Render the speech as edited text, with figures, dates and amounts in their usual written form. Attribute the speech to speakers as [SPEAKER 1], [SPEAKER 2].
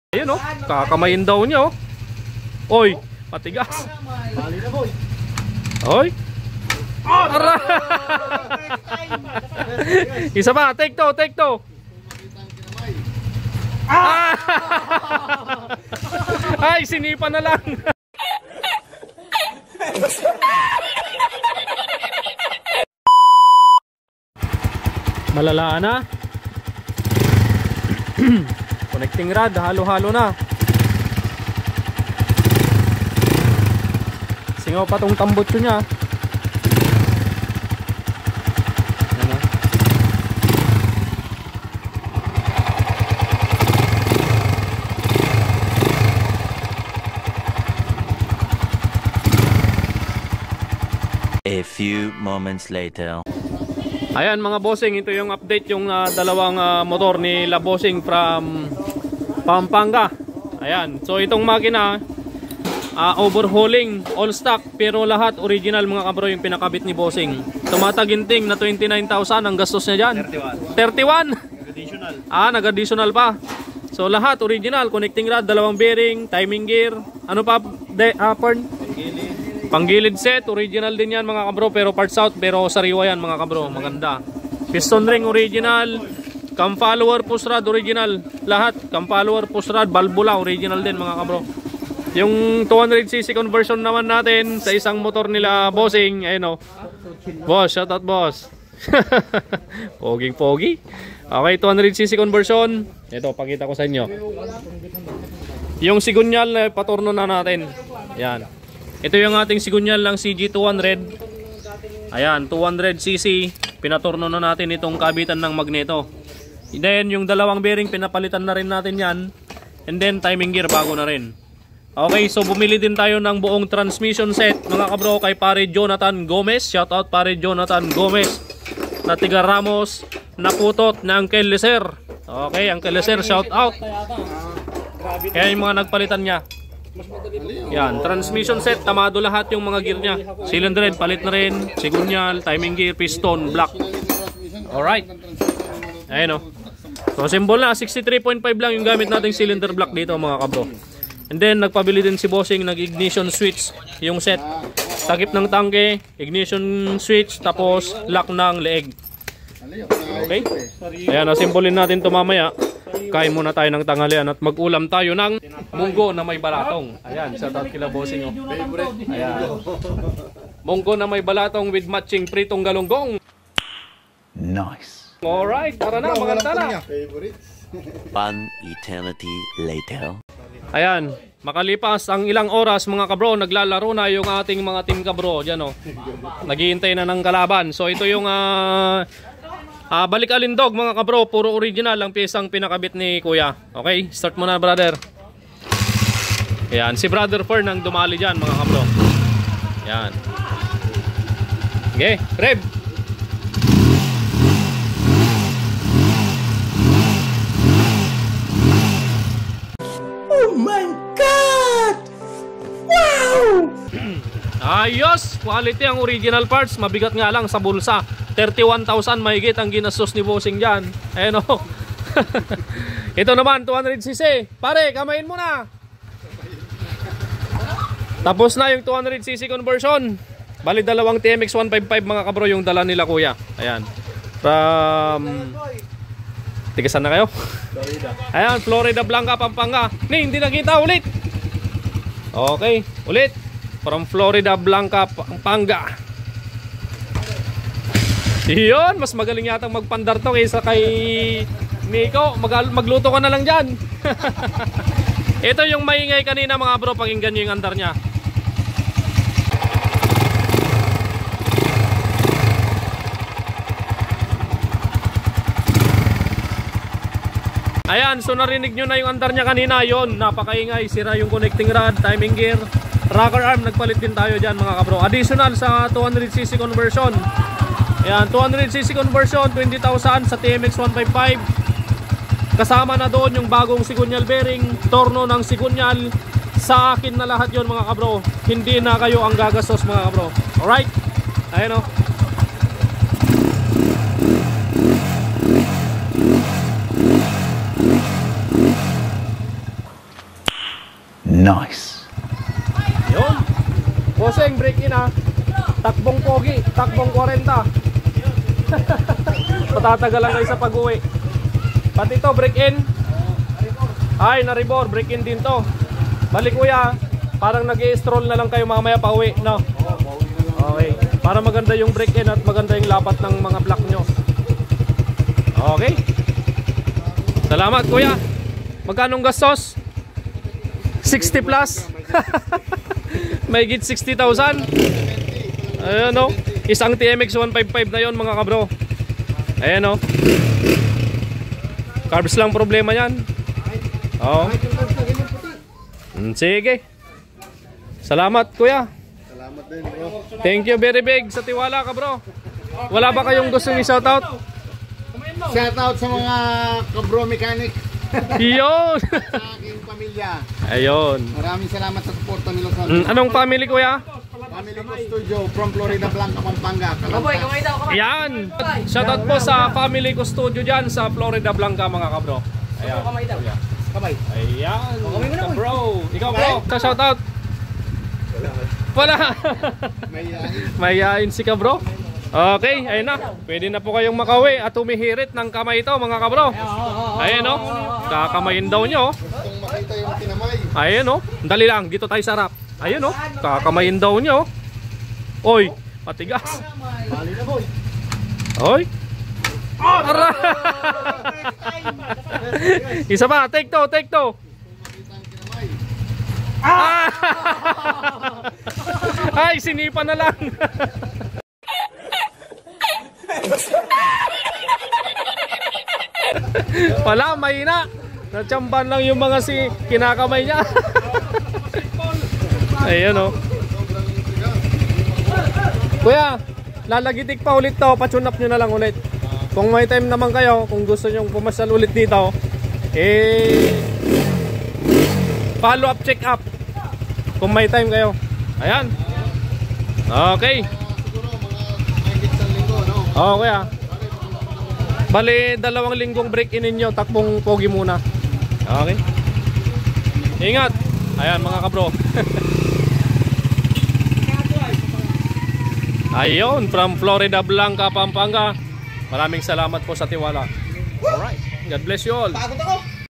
[SPEAKER 1] Ayun oh, kakamayin daw niya oh. Oy, matigas.
[SPEAKER 2] Bali na boy.
[SPEAKER 1] Oy. Isa pa, take two, take two. Ay, sinipa na lang. Malala na. Connecting rod, halo-halo na. Singaw pa tong tambutso niya. Ano?
[SPEAKER 3] A few moments later.
[SPEAKER 1] Ayan mga bossing, ito yung update yung dalawang motor ni La Bossing from Pampanga. Ayan, so itong makina overhauling, all stock, pero lahat original mga kabro yung pinakabit ni Bossing. Tumataginting na 29,000 ang gastos niya dyan. 31?
[SPEAKER 2] Additional.
[SPEAKER 1] Nag-additional pa. So lahat original, connecting rod, dalawang bearing, timing gear, ano pa, Pern? Panggilid set, original din yan mga kabro, pero parts out, pero sariwa yan mga kabro, maganda. Piston ring original, cam follower, push rod original, lahat, cam follower, push rod, valvula original din mga kabro. Yung 200cc conversion naman natin sa isang motor nila Bossing, ayun o. Boss, shout out boss. Poging pogi. Okay, 200cc conversion. Ito, pakita ko sa inyo. Yung sigunyal na paturno na natin. Yan. Ito yung ating sigunyal ng CG200. Ayan, 200cc. Pinaturno na natin itong kabitan ng magneto. Then, yung dalawang bearing, pinapalitan na rin natin yan. And then, timing gear, bago na rin. Okay, so bumili din tayo ng buong transmission set, mga kabro, kay pare Jonathan Gomez. Shout out pare Jonathan Gomez. Na tiga Ramos, naputot na Uncle Leser. Okay, Uncle Leser, shout out. Kaya yung mga nagpalitan niya. Yan, transmission set, tamado lahat yung mga gear niya. Cylinder head, palit na rin. Sigunyal, timing gear, piston, block. Alright. Ayan o. So symbol na, 63.5 lang yung gamit nating cylinder block dito mga kabro. And then nagpabili din si Bossing ng ignition switch, yung set. Takip ng tangke, ignition switch, tapos lock ng leeg. Okay? Ayan, simbolin natin ito mamaya. Kain muna tayo ng tanghalian at mag-ulam tayo ng munggo na may balatong. Ayan, shout out kila Bossing oh. Ayan. Munggo na may balatong with matching pritong galunggong.
[SPEAKER 3] Nice.
[SPEAKER 1] Alright, tara na, maganda na.
[SPEAKER 3] One eternity later.
[SPEAKER 1] Ayan, makalipas ang ilang oras mga kabro, naglalaro na yung ating mga team kabro. Diyan oh. Naghihintay na ng kalaban. So ito yung balik alindog mga kabro, puro original ang piyesang pinakabit ni Kuya. Okay, start mo na brother. Ayan, si Brother Fern ang dumali dyan mga kabro. Ayan. Okay, rev.
[SPEAKER 2] Oh my God! Wow!
[SPEAKER 1] Ayos! Quality ang original parts. Mabigat nga lang sa bulsa. 31,000 mahigit ang ginastos ni Bossing dyan. Ayan o. Ito naman 200cc. Pare, kamayin mo na. Tapos na yung 200cc conversion. Bali dalawang TMX 155 mga kabro yung dala nila Kuya. Ayan. From tigasan na kayo?
[SPEAKER 2] Florida.
[SPEAKER 1] Ayan, Florida Blanca, Pampanga. Hindi nakita ulit. Okay, ulit. From Florida Blanca, Pampanga. Yun, mas magaling yatang magpandar to kaysa kay Miko. Magluto ka na lang dyan. Ito yung maingay kanina mga bro, pakinggan nyo yung andar nya. Ayan, so narinig nyo na yung andar nya kanina. Yun, napakaingay. Sira yung connecting rod, timing gear, rocker arm. Nagpalit din tayo dyan mga kabro. Additional sa 200cc conversion. Ayan, 200cc conversion, 20,000 sa TMX 155. Kasama na doon yung bagong sigunyal bearing, torno ng sigunyal. Sa akin na lahat yon mga kabro. Hindi na kayo ang gagastos mga kabro. Alright? Ayan o.
[SPEAKER 3] Nice.
[SPEAKER 1] Yun. Bossing, break in ha. Takbong pogi, takbong 40. Patatagalan kayo sa pag-uwi. Pati ito, break in. Ay, na-rebore, break in din to. Balik kuya, parang nag-i-stroll na lang kayo mamaya pa uwi, no? Okay, para maganda yung break in at maganda yung lapat ng mga block nyo. Okay. Salamat kuya. Magkanong gastos? 60 plus. May git 60,000. Ayan o. Isang TMX 155 na yon mga kabro. Ayan o. Carbs lang problema yan. Oo. Sige. Salamat kuya.
[SPEAKER 2] Salamat din, bro.
[SPEAKER 1] Thank you very big sa tiwala ka bro. Wala ba kayong gusto ni shoutout?
[SPEAKER 2] Shoutout sa mga kabro mechanic
[SPEAKER 1] Yun.
[SPEAKER 2] sa aking pamilya.
[SPEAKER 1] Ayun.
[SPEAKER 2] Maraming salamat sa suporta nila sa
[SPEAKER 1] Anong family kuya?
[SPEAKER 2] Family Ko Studio from Florida Blanca, Pampanga. Kalampas.
[SPEAKER 1] Yan. Shoutout po sa family ko studio dyan sa Florida Blanca mga kabro. Ayan.
[SPEAKER 2] Kamay.
[SPEAKER 1] Ayan. Bro. Ikaw bro. Sa shoutout. Wala. Mayayain si kabro. Okay, ayun na. Pwede na po kayong makauwi at humihirit ng kamay ito mga kabro. Ayun o. Kakamayin daw nyo.
[SPEAKER 2] Gustong makita yung tinamay.
[SPEAKER 1] Ayun o. Dali lang. Dito tayo sa harap. Ayun o. Kakamayin daw nyo. Oy. Matigas.
[SPEAKER 2] Bali na, boy.
[SPEAKER 1] Oy. Ara. Isa pa. Take two. Take two.
[SPEAKER 2] Makita ang tinamay.
[SPEAKER 1] Ay, sinipa na lang. Wala, mahina. Natsamban lang yung mga kinakamay niya. Ayun o. Kuya, lalagitik pa ulit to. Patune up nyo na lang ulit. Kung may time naman kayo, kung gusto nyo pumasal ulit dito, follow up, check up. Kung may time kayo. Ayan. Okay.
[SPEAKER 2] Siguro mga mahigit sa linggo, no?
[SPEAKER 1] Oo kuya. Bali, 2 linggong break in ninyo. Takbong pogi muna. Okay. Ingat. Ayan mga kabro. Ayun, from Florida Blanca, Pampanga. Maraming salamat po sa tiwala. Alright. God bless you all.
[SPEAKER 2] Pagod ako.